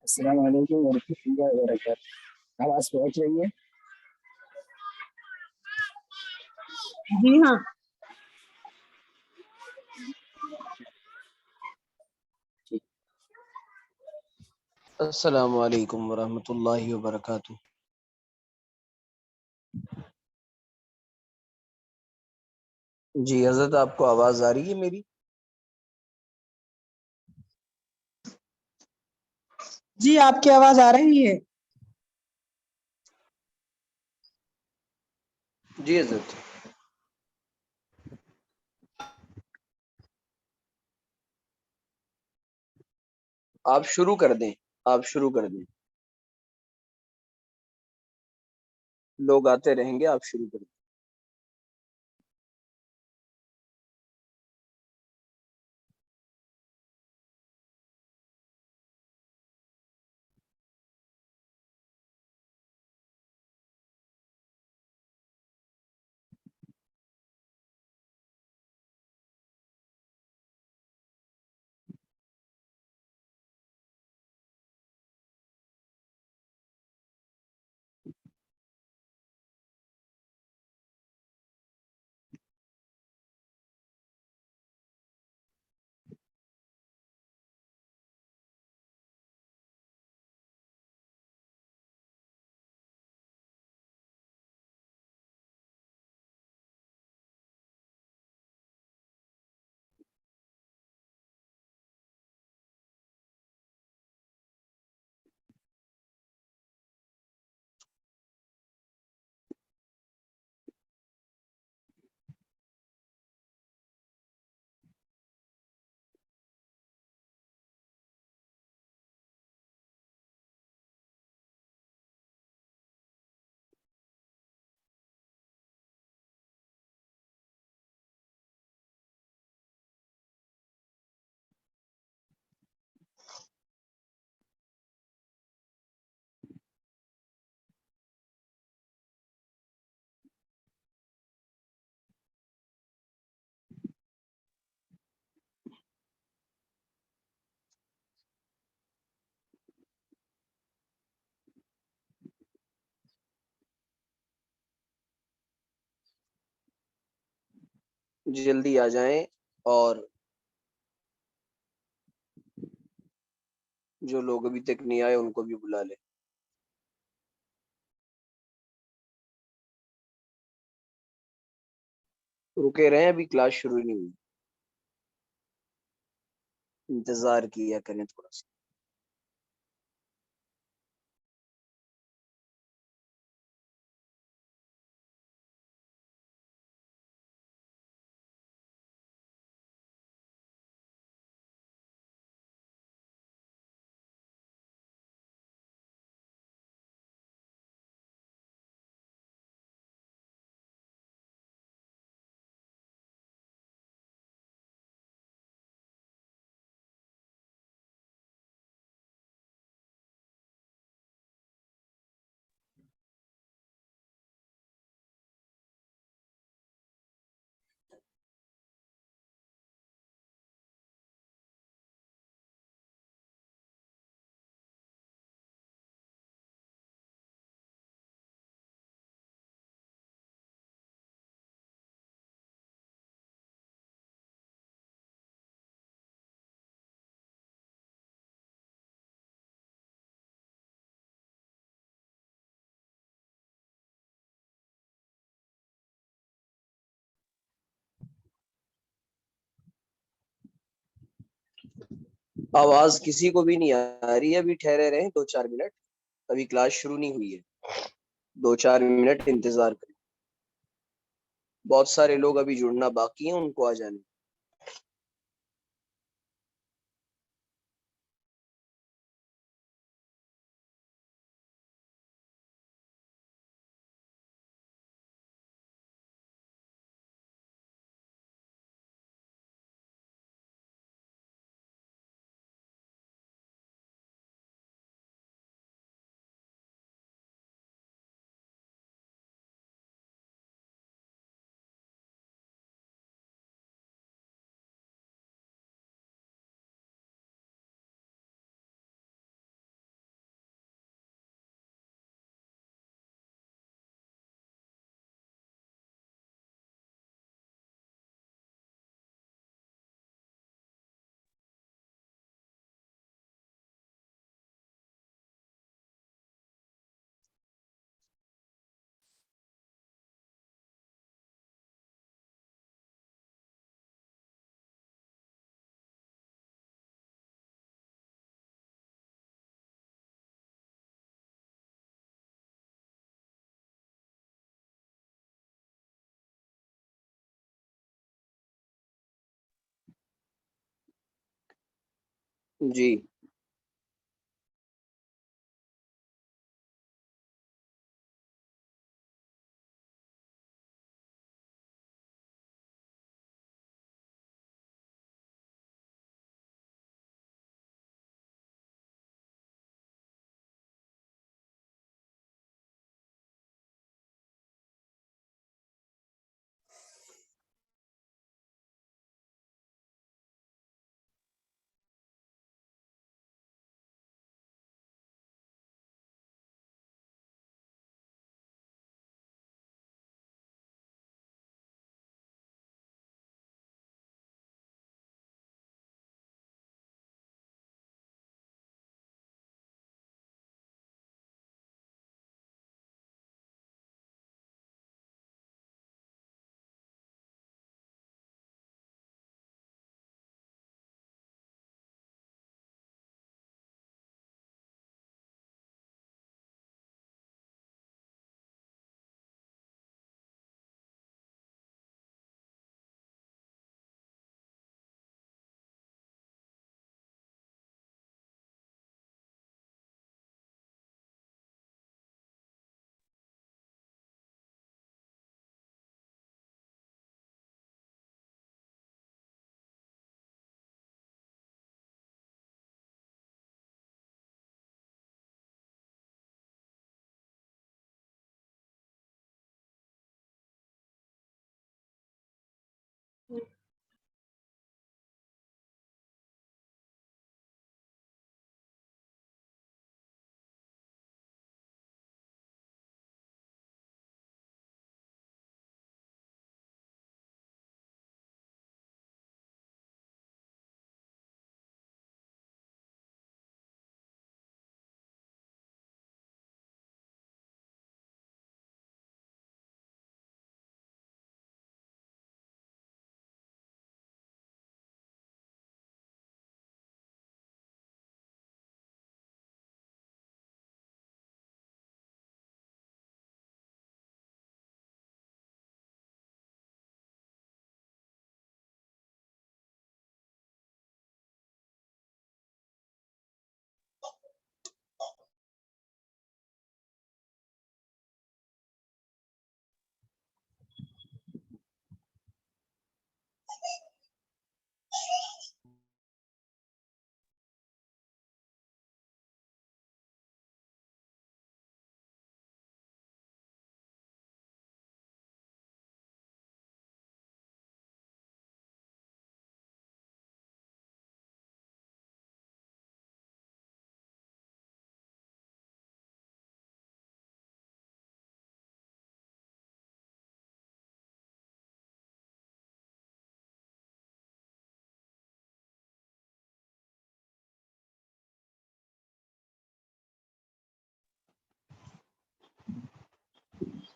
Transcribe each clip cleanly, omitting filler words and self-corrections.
السلام علیکم ورحمۃ اللہ وبرکاتہ، آواز پہنچ رہی ہے؟ جی ہاں، ٹھیک۔ السلام علیکم ورحمۃ اللہ وبرکاتہ۔ جی حضرت، آپ کو آواز آ رہی ہے میری؟ جی آپ کی آواز آ رہی ہے۔ جی حضرت، آپ شروع کر دیں، آپ شروع کر دیں، لوگ آتے رہیں گے، آپ شروع کر دیں۔ جلدی آ جائیں، اور جو لوگ ابھی تک نہیں آئے ان کو بھی بلا لیں۔ رکے رہیں، ابھی کلاس شروع ہی نہیں ہوئی، انتظار کیا کریں تھوڑا سا۔ آواز کسی کو بھی نہیں آ رہی ہے، ابھی ٹھہرے رہیں 2-4 منٹ، ابھی کلاس شروع نہیں ہوئی ہے، 2-4 منٹ انتظار کریں۔ بہت سارے لوگ ابھی جڑنا باقی ہیں، ان کو آ جانے۔ جی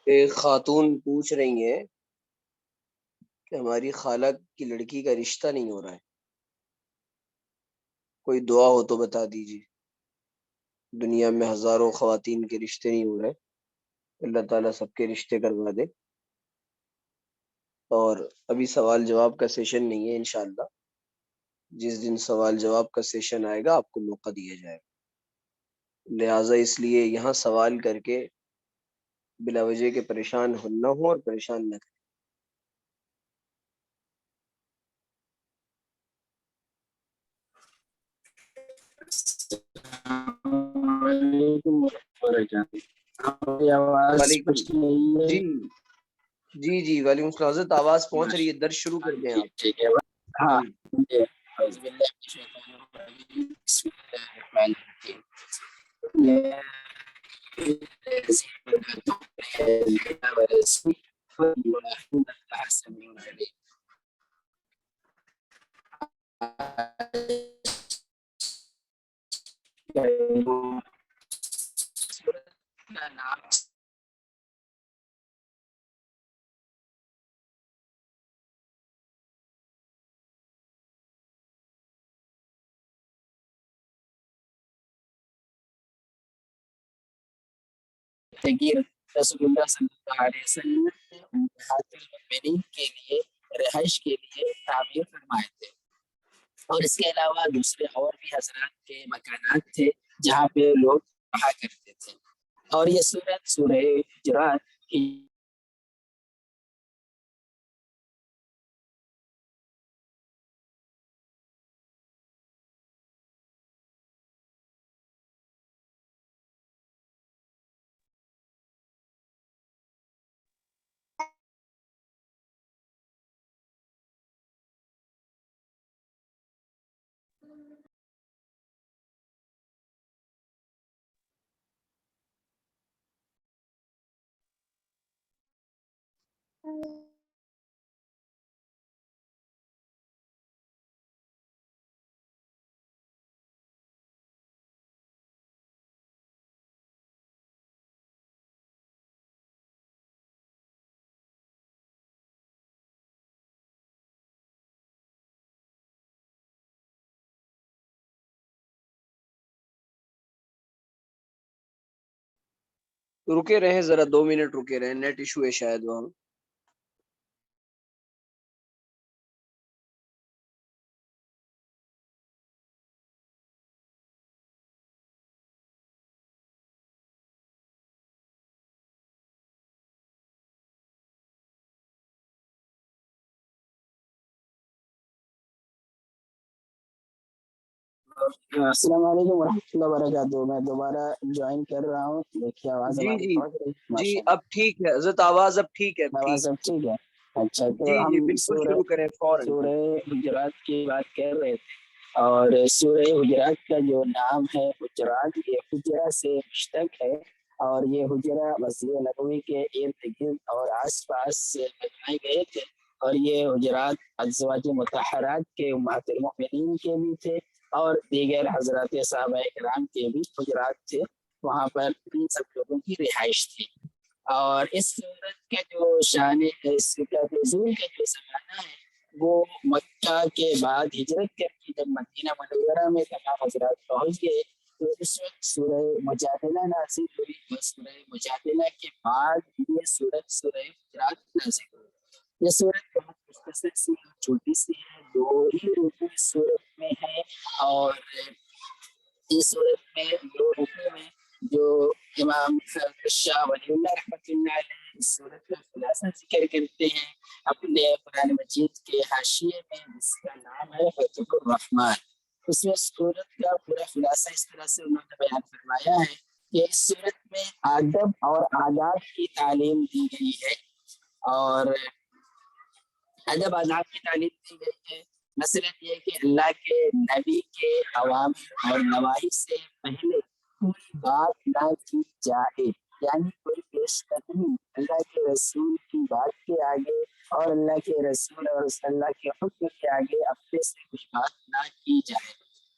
ایک خاتون پوچھ رہی ہیں کہ ہماری خالہ کی لڑکی کا رشتہ نہیں ہو رہا ہے، کوئی دعا ہو تو بتا دیجیے۔ دنیا میں ہزاروں خواتین کے رشتے نہیں ہو رہے، اللہ تعالیٰ سب کے رشتے کروا دے۔ اور ابھی سوال جواب کا سیشن نہیں ہے، انشاءاللہ جس دن سوال جواب کا سیشن آئے گا آپ کو موقع دیا جائے گا، لہٰذا اس لیے یہاں سوال کر کے بلا وجہ کے پریشان نہ ہو اور پریشان نہ کریں۔ وعلیکم جی جی جی وعلیکم السلام حضرت، آواز پہنچ رہی ہے، درس شروع کر دیں آپ۔ ٹھیک ہے ہاں جی اعوذ باللہ من الشیطان الرجیم بسم اللہ الرحمن الرحیم یا الذین آمنوا ورسول فإن اللہ سمیع علیم۔ سورۃ کا نام تغیر رسول اللہ صلی اللہ علیہ وسلم نے امہات المؤمنین کے لیے رہائش کے لیے تعمیر فرمائے تھے۔ اور اس کے علاوہ دوسرے اور بھی حضرات کے مکانات تھے جہاں پہ لوگ رہا کرتے تھے. اور یہ سورت سورہ حجرات کی رکے رہیں ذرا 2 منٹ رکے رہیں, نیٹ ایشو ہے شاید وہاں. السلام علیکم ورحمۃ اللہ وبرکاتہ. میں دوبارہ جوائن کر رہا ہوں. دیکھیے آواز جی ہماری جی پہنچ رہی ہے؟ جی ماشاء اب ٹھیک ہے حضرت, آواز اب ٹھیک ہے, اب اللہ ٹھیک. آواز اب ٹھیک ہے. اچھا تو جی جی ہم بالکل شروع کریں فوراً. سورہ حجرات کی بات کر رہے تھے, اور سورہ حجرات کا جو نام ہے حجرات, یہ حجرہ سے مشتق ہے, اور یہ حجرہ مسجد نبوی کے ارد گرد اور آس پاس بنائے گئے تھے. اور یہ حجرات ازواج مطہرات کے امہات المؤمنین کے بھی تھے, اور دیگر حضرات صحابہ کرام کے بھی حجرات تھے. وہاں پر ان سب لوگوں کی رہائش تھی. اور اس سورت کا جو شان, اس کا نزول کا جو زمانہ ہے وہ مکہ کے بعد ہجرت کر کے جب مدینہ منورہ میں تمام حضرات پہنچ گئے تو اس وقت سورہ مجادلہ نازل ہوئی, اور سورہ مجادلہ کے بعد یہ سورت سورہ حجرات نازل ہوئی. یہ سورت بہت مختصر سی اور چھوٹی سی ہے, 2 ہی رکوع اس سورت میں ہے. اور اس سورت میں 2 رکوع میں جو امام شاہ ولی اللہ رحمۃ اللہ علیہ اس سورت کا خلاصہ ذکر کرتے ہیں اپنے قرآن مجید کے حاشیے میں, جس کا نام ہے فتح الرحمن. اس میں سورت کا پورا خلاصہ اس طرح سے انہوں نے بیان فرمایا ہے کہ اس سورت میں ادب اور آداب کی تعلیم دی گئی ہے, اور ادب آداب کی تعلیم دی گئی ہے. مثلاً یہ کہ اللہ کے نبی کے اوامر اور نواہی سے پہلے کوئی بات نہ کی جائے, یعنی کوئی پیش قدمی اللہ کے رسول کی بات کے آگے اور اللہ کے رسول اور اللہ کے حکم کے آگے اپنے سے کچھ بات نہ کی جائے.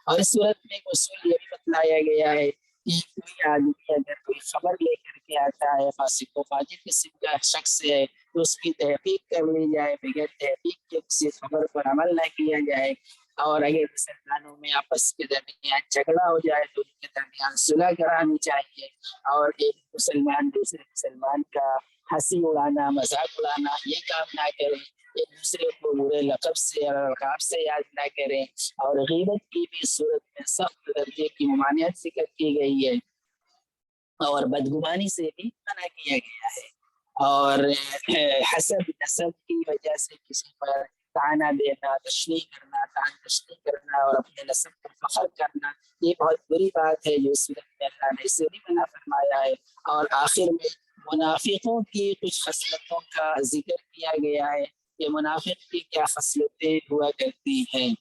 اور اس صورت میں ایک اصول یہ بھی بتلایا گیا ہے کہ کوئی آدمی اگر کوئی خبر لے کر کے آتا ہے, فاسق و فاجر قسم کا شخص ہے, تو اس کی تحقیق کر لی جائے, بغیر تحقیق کے کسی خبر پر عمل نہ کیا جائے. اور اگر مسلمانوں میں آپس کے درمیان جھگڑا ہو جائے تو ان کے درمیان صلح کرانی چاہیے, اور ایک مسلمان دوسرے مسلمان کا ہنسی اڑانا, مذاق اڑانا یہ کام نہ کریں. ایک دوسرے کو برے لقب سے اور القاب سے یاد نہ کریں. اور غیبت کی بھی صورت میں سخت درجے کی ممانعت ذکر کی گئی ہے, اور بدگمانی سے بھی منع کیا گیا ہے. اور حسب نسب کی وجہ سے کسی پر تانا دینا, تشریح کرنا, تشریح کرنا اور اپنے نسب پر فخر کرنا, یہ بہت بری بات ہے جو صورت میں اللہ نے اسے بھی منع فرمایا ہے. اور آخر میں منافقوں کی کچھ خصلتوں کا ذکر کیا گیا ہے کہ منافق کی کیا خصلتیں ہوا کرتی ہیں,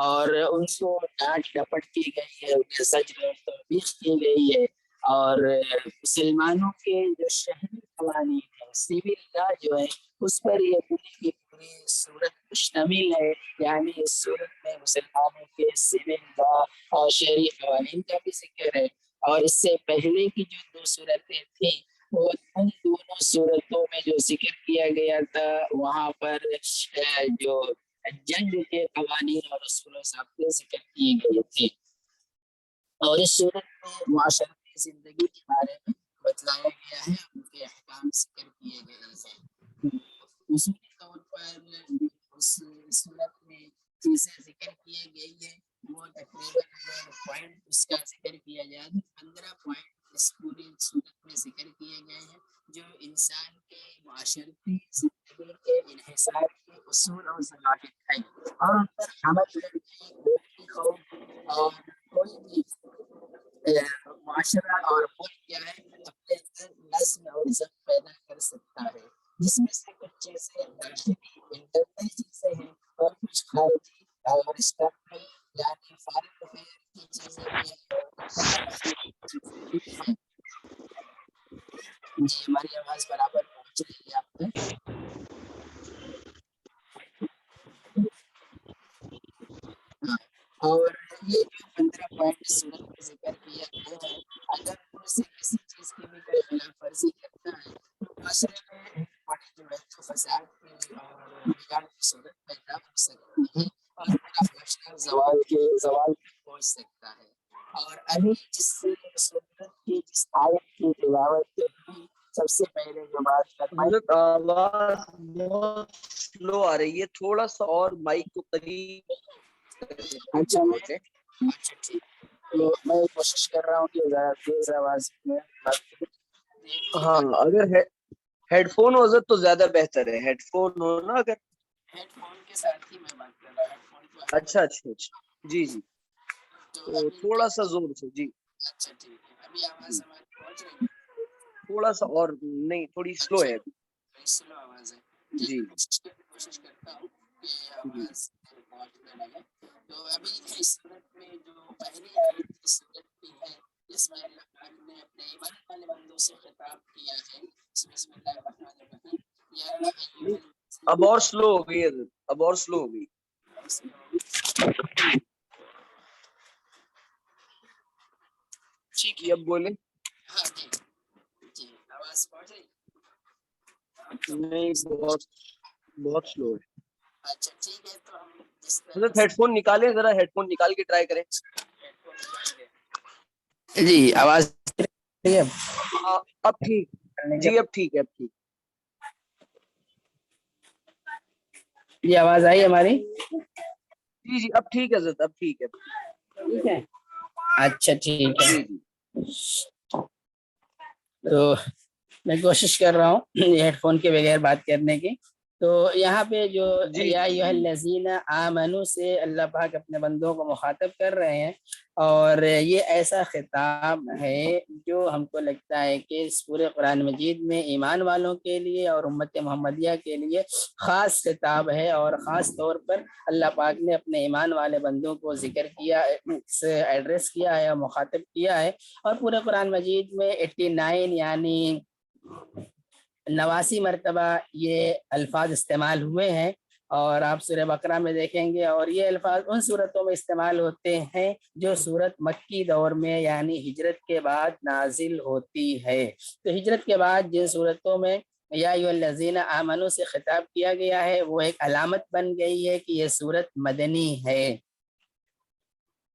اور ان کو ڈانٹ ڈپٹ کی گئی ہے, انہیں زجر اور توبیخ کی گئی ہے. اور مسلمانوں کے جو شہری قوانین ہیں, سول لا جو ہے, اس پر یہ پوری کی پوری صورت مشتمل ہے. یعنی اس صورت میں مسلمانوں کے سول لا اور شہری قوانین کا بھی ذکر ہے. اور اس سے پہلے کی جو 2 صورتیں تھیں وہ ان دونوں صورتوں میں جو ذکر کیا گیا تھا وہاں پر جو جنگ کے قوانین اور اصول و ضابطے ذکر کیے گئے تھے. اور اس صورت میں معاشرتی زندگی کے بارے میں بتلایا گیا ہے, ان کے احکام ذکر کیے گئے ہیں. اصولی طور پر اس صورت میں چیزیں ذکر کیے گئی انسان کے معاشرتی زندگی کے انحصار کے اصول اور ضوابط ہیں، اور ان پر عمل کرنے کوئی قوم اور کوئی بھی معاشرہ اور ملک کیا ہے اپنے اندر نظم اور ضبط پیدا کر سکتا ہے، جس میں سے کچھ چیزیں داخلی انٹرنل چیزیں ہیں اور کچھ خارجی اور ایکسٹرنل یعنی فارغ افیئر کی چیزیں بھی ہیں۔ جی ہماری آواز برابر پہنچ رہی ہے آپ تک؟ ہاں، اور یہ جو 15 پوائنٹ صورت میں ذکر کیا گیا ہے، اگر ان سے کسی چیز کی بھی کوئی خلاف ورزی کرتا ہے تو معاشرے میں بڑی جو ہے تو فساد کی اور بگاڑ کی صورت پیدا ہو سکتی ہے اور بڑا معاشرہ زوال تک پہنچ سکتا ہے۔ اور ابھی جس صورت کی جس آیت کی تلاوت کے بھی سب سے پہلے جو بات فرمائی، حضرت آواز بہت سلو آ رہی ہے، تھوڑا سا اور مائک کو قریب اچھا پہنچے۔ اچھا ٹھیک، تو میں کوشش کر رہا ہوں کہ ذرا تیز آواز میں بات کروں۔ ہاں اگر ہیڈ فون ہو حضرت تو زیادہ بہتر ہے، ہیڈ فون ہو نا اگر۔ ہیڈ فون کے ساتھ ہی میں بات کر رہا ہوں، ہیڈ فون کو اچھا اچھا اچھا، جی جی، تو ابھی تھوڑا سا زور سے جی، اچھا ٹھیک ہے، ابھی آواز ہماری پہنچ رہی ہے؟ تھوڑا سا اور نہیں، تھوڑی سلو ہے سلو آواز ہے، ٹھیک جی ہے، کوشش کرتا ہوں کہ جی۔ آواز پہنچنے لگے۔ تو ابھی اس صورت میں جو پہلی آیت کی صورت کی ہے جس میں اللہ پاک نے اپنے ایمان والے بندوں سے خطاب کیا ہے، بسم اللہ الرحمن الرحیم، یا ایھا اب اور سلو ہو گئی حضرت، اب اور سلو ہو گئی۔ ٹھیک جی ہے، اب بولیں۔ ہاں جی جی، آواز پہنچ رہی؟ نہیں، بہت بہت سلو ہے اچھا ٹھیک ہے، تو ہم جس طرح حضرت۔ ہیڈ فون نکالیں، ذرا ہیڈ فون نکال کے ٹرائی کریں۔ جی آواز اب ٹھیک، جی اب ٹھیک ہے، اب ٹھیک۔ یہ آواز آئی ہماری؟ جی جی اب ٹھیک ہے حضرت، اب ٹھیک ہے۔ ٹھیک ہے، اچھا ٹھیک ہے، جی جی تو میں کوشش کر رہا ہوں ہیڈ فون کے بغیر بات کرنے کی۔ تو یہاں پہ جو جی یا ایھا الذین آمنوا سے اللہ پاک اپنے بندوں کو مخاطب کر رہے ہیں، اور یہ ایسا خطاب ہے جو ہم کو لگتا ہے کہ اس پورے قرآن مجید میں ایمان والوں کے لیے اور امت محمدیہ کے لیے خاص خطاب ہے، اور خاص طور پر اللہ پاک نے اپنے ایمان والے بندوں کو ذکر کیا سے ایڈریس کیا ہے اور مخاطب کیا ہے، اور پورے قرآن مجید میں 89 یعنی 89 مرتبہ یہ الفاظ استعمال ہوئے ہیں، اور آپ سورہ بقرہ میں دیکھیں گے، اور یہ الفاظ ان صورتوں میں استعمال ہوتے ہیں جو صورت مکی دور میں یعنی ہجرت کے بعد نازل ہوتی ہے۔ تو ہجرت کے بعد جن صورتوں میں یا ایھا الذین آمنوا سے خطاب کیا گیا ہے وہ ایک علامت بن گئی ہے کہ یہ صورت مدنی ہے۔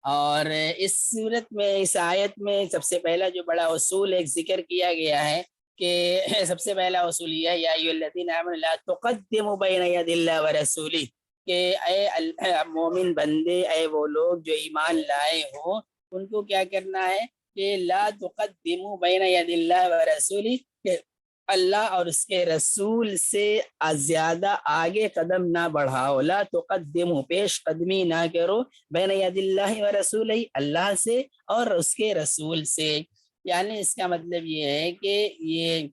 اور اس صورت میں اس آیت میں سب سے پہلا جو بڑا اصول ایک ذکر کیا گیا ہے کہ سب سے پہلا اصول یہ ہے یا ایھا الذین آمنوا لا تقدموا بین یدی اللہ ورسولہ، کہ اے مومن بندے، اے وہ لوگ جو ایمان لائے ہوں، ان کو کیا کرنا ہے کہ لا تقدموا بین یدی اللہ ورسولہ، کہ اللہ اور اس کے رسول سے زیادہ آگے قدم نہ بڑھاؤ، لا تقدموا پیش قدمی نہ کرو بین ید اللہ و رسول، اللہ سے اور اس کے رسول سے۔ یعنی اس کا مطلب یہ ہے کہ یہ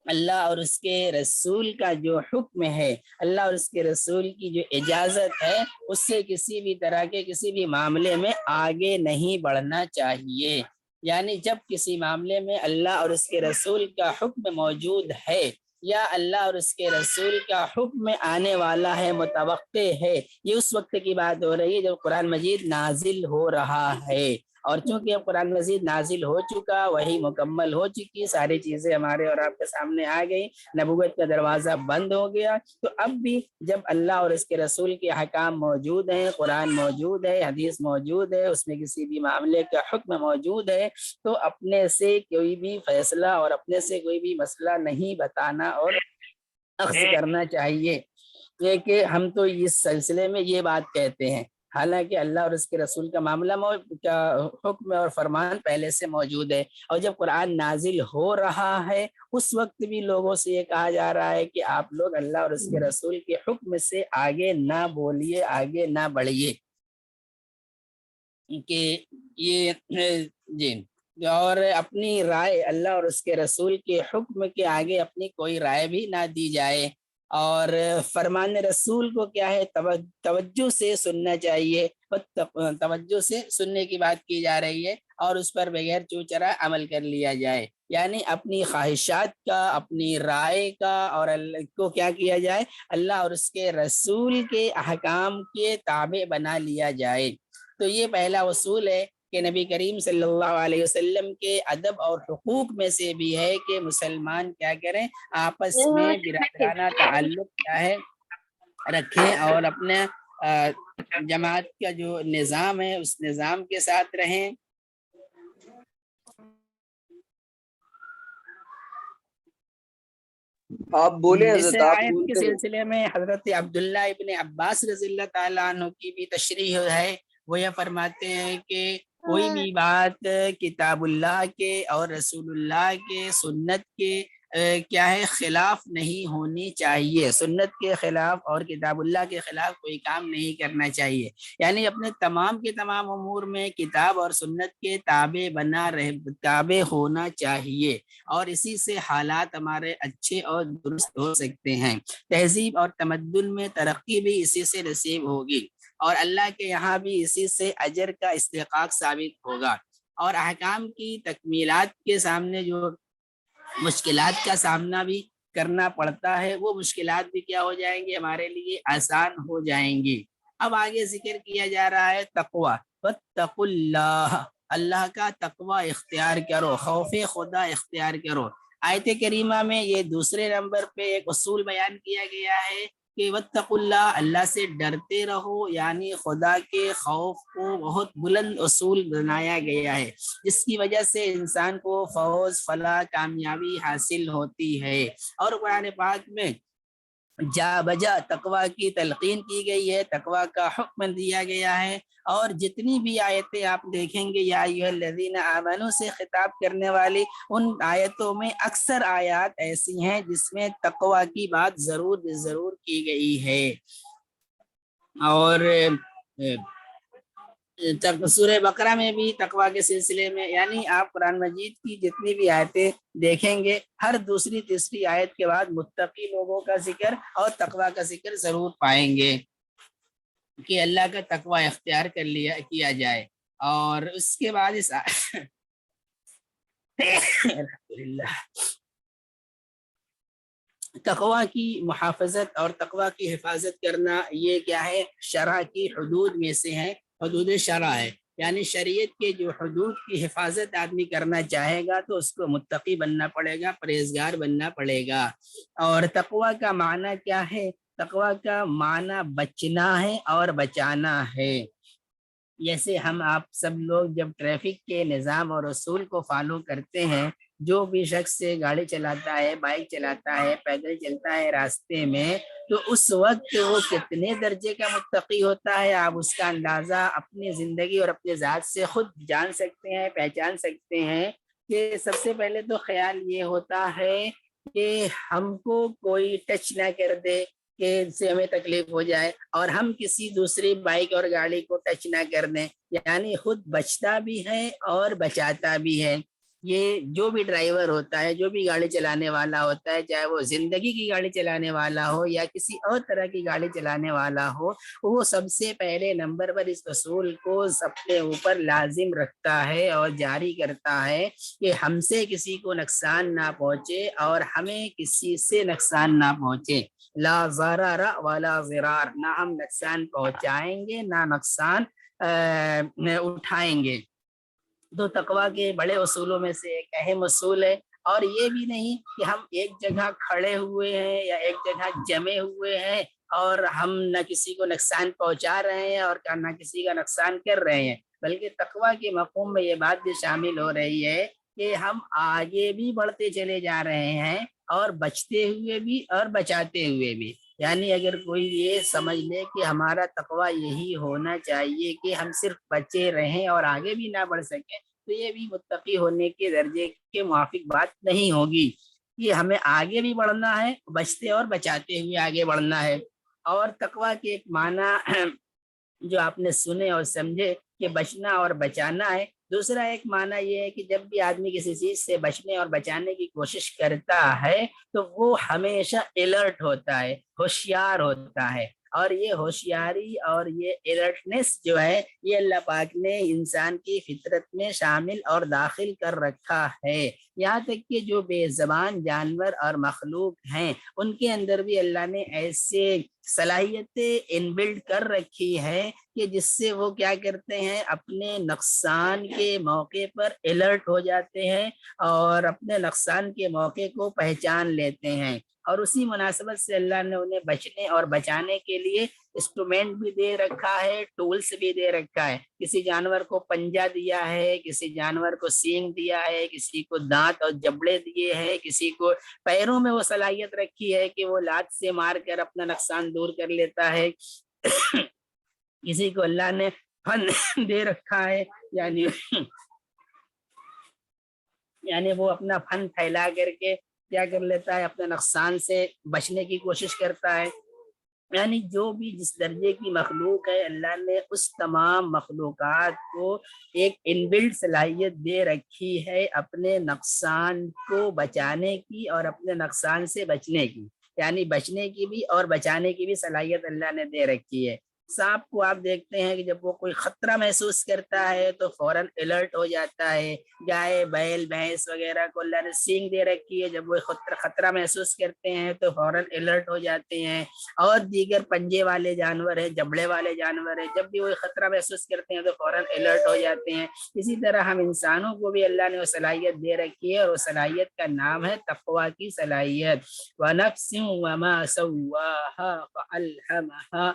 اللہ اور اس کے رسول کا جو حکم ہے، اللہ اور اس کے رسول کی جو اجازت ہے، اس سے کسی بھی طرح کے کسی بھی معاملے میں آگے نہیں بڑھنا چاہیے۔ یعنی جب کسی معاملے میں اللہ اور اس کے رسول کا حکم موجود ہے یا اللہ اور اس کے رسول کا حکم آنے والا ہے، متوقع ہے، یہ اس وقت کی بات ہو رہی ہے جب قرآن مجید نازل ہو رہا ہے۔ اور چونکہ اب قرآن مجید نازل ہو چکا، وہی مکمل ہو چکی، ساری چیزیں ہمارے اور آپ کے سامنے آ گئی، نبوت کا دروازہ بند ہو گیا، تو اب بھی جب اللہ اور اس کے رسول کے احکام موجود ہیں، قرآن موجود ہے، حدیث موجود ہے، اس میں کسی بھی معاملے کا حکم موجود ہے، تو اپنے سے کوئی بھی فیصلہ اور اپنے سے کوئی بھی مسئلہ نہیں بتانا اور اخذ کرنا چاہیے۔ یہ کہ ہم تو اس سلسلے میں یہ بات کہتے ہیں، حالانکہ اللہ اور اس کے رسول کا معاملہ کا حکم اور فرمان پہلے سے موجود ہے، اور جب قرآن نازل ہو رہا ہے اس وقت بھی لوگوں سے یہ کہا جا رہا ہے کہ آپ لوگ اللہ اور اس کے رسول کے حکم سے آگے نہ بولیے، آگے نہ بڑھیے، کہ یہ جی، اور اپنی رائے اللہ اور اس کے رسول کے حکم کے آگے اپنی کوئی رائے بھی نہ دی جائے، اور فرمان رسول کو کیا ہے توجہ سے سننا چاہیے، توجہ سے سننے کی بات کی جا رہی ہے، اور اس پر بغیر چوچرا عمل کر لیا جائے، یعنی اپنی خواہشات کا، اپنی رائے کا، اور کو کیا کیا جائے، اللہ اور اس کے رسول کے احکام کے تابع بنا لیا جائے۔ تو یہ پہلا اصول ہے کہ نبی کریم صلی اللہ علیہ وسلم کے ادب اور حقوق میں سے بھی ہے کہ مسلمان کیا کریں، آپس میں برادرانہ تعلق کیا ہے رکھیں، اور اپنے جماعت کا جو نظام ہے اس نظام کے ساتھ رہیں۔ آپ بولیں اس حضرت، آپ آیت کے بولتے رہے۔ سلسلے میں حضرت عبداللہ ابن عباس رضی اللہ تعالیٰ عنہ کی بھی تشریح ہے، وہ یہ فرماتے ہیں کہ کوئی بھی بات کتاب اللہ کے اور رسول اللہ کے سنت کے کیا ہے خلاف نہیں ہونی چاہیے، سنت کے خلاف اور کتاب اللہ کے خلاف کوئی کام نہیں کرنا چاہیے، یعنی اپنے تمام کے تمام امور میں کتاب اور سنت کے تابع ہونا چاہیے، اور اسی سے حالات ہمارے اچھے اور درست ہو سکتے ہیں، تہذیب اور تمدن میں ترقی بھی اسی سے نصیب ہوگی، اور اللہ کے یہاں بھی اسی سے اجر کا استحقاق ثابت ہوگا، اور احکام کی تکمیلات کے سامنے جو مشکلات کا سامنا بھی کرنا پڑتا ہے، وہ مشکلات بھی کیا ہو جائیں گے، ہمارے لیے آسان ہو جائیں گی۔ اب آگے ذکر کیا جا رہا ہے تقوی، واتقوا اللہ، اللہ کا تقوی اختیار کرو، خوف خدا اختیار کرو۔ آیت کریمہ میں یہ دوسرے نمبر پہ ایک اصول بیان کیا گیا ہے کہ واتقوا اللہ، اللہ سے ڈرتے رہو، یعنی خدا کے خوف کو بہت بلند اصول بنایا گیا ہے، جس کی وجہ سے انسان کو فوز، فلاح، کامیابی حاصل ہوتی ہے، اور قرآن پاک میں جا بجا تقوی کی تلقین کی گئی ہے، تقوی کا حکم دیا گیا ہے، اور جتنی بھی آیتیں آپ دیکھیں گے یا ایھا الذین آمنوا سے خطاب کرنے والی ان آیتوں میں اکثر آیات ایسی ہیں جس میں تقوی کی بات ضرور کی گئی ہے، اور سورہ بقرہ میں بھی تقوی کے سلسلے میں، یعنی آپ قرآن مجید کی جتنی بھی آیتیں دیکھیں گے ہر دوسری تیسری آیت کے بعد متقی لوگوں کا ذکر اور تقوی کا ذکر ضرور پائیں گے کہ اللہ کا تقوی اختیار کیا جائے، اور اس کے بعد اس الحمدللہ تقوی کی محافظت اور تقوی کی حفاظت کرنا، یہ کیا ہے، شرع کی حدود میں سے ہے، حدود شرع ہے، یعنی شریعت کے جو حدود کی حفاظت آدمی کرنا چاہے گا تو اس کو متقی بننا پڑے گا، پرہیزگار بننا پڑے گا۔ اور تقوی کا معنی کیا ہے؟ تقوی کا معنی بچنا ہے اور بچانا ہے، جیسے ہم آپ سب لوگ جب ٹریفک کے نظام اور اصول کو فالو کرتے ہیں، جو بھی شخص سے گاڑی چلاتا ہے، بائک چلاتا ہے، پیدل چلتا ہے راستے میں، تو اس وقت وہ کتنے درجے کا متقی ہوتا ہے، آپ اس کا اندازہ اپنی زندگی اور اپنے ذات سے خود جان سکتے ہیں، پہچان سکتے ہیں، کہ سب سے پہلے تو خیال یہ ہوتا ہے کہ ہم کو کوئی ٹچ نہ کر دے کہ اس سے ہمیں تکلیف ہو جائے، اور ہم کسی دوسری بائک اور گاڑی کو ٹچ نہ کر دیں، یعنی خود بچتا بھی ہے اور بچاتا بھی ہے۔ یہ جو بھی ڈرائیور ہوتا ہے، جو بھی گاڑی چلانے والا ہوتا ہے، چاہے وہ زندگی کی گاڑی چلانے والا ہو یا کسی اور طرح کی گاڑی چلانے والا ہو، وہ سب سے پہلے نمبر پر اس اصول کو اپنے اوپر لازم رکھتا ہے اور جاری کرتا ہے کہ ہم سے کسی کو نقصان نہ پہنچے اور ہمیں کسی سے نقصان نہ پہنچے، لا ضرر ولا ضرار، نہ ہم نقصان پہنچائیں گے نہ نقصان اٹھائیں گے۔ تو تقوی کے بڑے اصولوں میں سے ایک اہم اصول ہے، اور یہ بھی نہیں کہ ہم ایک جگہ کھڑے ہوئے ہیں یا ایک جگہ جمے ہوئے ہیں اور ہم نہ کسی کو نقصان پہنچا رہے ہیں اور نہ کسی کا نقصان کر رہے ہیں، بلکہ تقوی کے مفہوم میں یہ بات بھی شامل ہو رہی ہے کہ ہم آگے بھی بڑھتے چلے جا رہے ہیں اور بچتے ہوئے بھی اور بچاتے ہوئے بھی، یعنی اگر کوئی یہ سمجھ لے کہ ہمارا تقوی یہی ہونا چاہیے کہ ہم صرف بچے رہیں اور آگے بھی نہ بڑھ سکیں، تو یہ بھی متقی ہونے کے درجے کے موافق بات نہیں ہوگی۔ یہ ہمیں آگے بھی بڑھنا ہے، بچتے اور بچاتے ہوئے آگے بڑھنا ہے۔ اور تقوی کے ایک معنی جو آپ نے سنے اور سمجھے کہ بچنا اور بچانا ہے، دوسرا ایک معنی یہ ہے کہ جب بھی آدمی کسی چیز سے بچنے اور بچانے کی کوشش کرتا ہے تو وہ ہمیشہ الرٹ ہوتا ہے، ہوشیار ہوتا ہے۔ اور یہ ہوشیاری اور یہ الرٹنس جو ہے یہ اللہ پاک نے انسان کی فطرت میں شامل اور داخل کر رکھا ہے۔ یہاں تک کہ جو بے زبان جانور اور مخلوق ہیں ان کے اندر بھی اللہ نے ایسے صلاحیتیں انبلڈ کر رکھی ہے کہ جس سے وہ کیا کرتے ہیں، اپنے نقصان کے موقع پر الرٹ ہو جاتے ہیں اور اپنے نقصان کے موقع کو پہچان لیتے ہیں۔ اور اسی مناسبت سے اللہ نے انہیں بچنے اور بچانے کے لیے انسٹرومنٹ بھی دے رکھا ہے، ٹولس بھی دے رکھا ہے۔ کسی جانور کو پنجہ دیا ہے، کسی جانور کو سینگ دیا ہے، کسی کو دانت اور جبڑے دیے ہیں، کسی کو پیروں میں وہ صلاحیت رکھی ہے کہ وہ لات سے مار کر اپنا نقصان دور کر لیتا ہے۔ کسی کو اللہ نے فن دے رکھا ہے، یعنی وہ اپنا فن پھیلا کر کے کیا کر لیتا ہے، اپنے نقصان سے بچنے کی کوشش کرتا ہے۔ یعنی جو بھی جس درجے کی مخلوق ہے اللہ نے اس تمام مخلوقات کو ایک انبلڈ صلاحیت دے رکھی ہے اپنے نقصان کو بچانے کی اور اپنے نقصان سے بچنے کی، یعنی بچنے کی بھی اور بچانے کی بھی صلاحیت اللہ نے دے رکھی ہے۔ سانپ کو آپ دیکھتے ہیں کہ جب وہ کوئی خطرہ محسوس کرتا ہے تو فوراً الرٹ ہو جاتا ہے۔ گائے، بیل، بھینس وغیرہ کو اللہ نے سینگ دے رکھی ہے، جب وہ خطرہ محسوس کرتے ہیں تو فوراً الرٹ ہو جاتے ہیں۔ اور دیگر پنجے والے جانور ہیں، جبڑے والے جانور ہیں، جب بھی وہ خطرہ محسوس کرتے ہیں تو فوراً الرٹ ہو جاتے ہیں۔ اسی طرح ہم انسانوں کو بھی اللہ نے وہ صلاحیت دے رکھی ہے اور وہ صلاحیت کا نام ہے تقویٰ کی صلاحیت۔ وَنَفْسٍ وَمَا سَوَّاهَا فَأَلْهَمَهَا،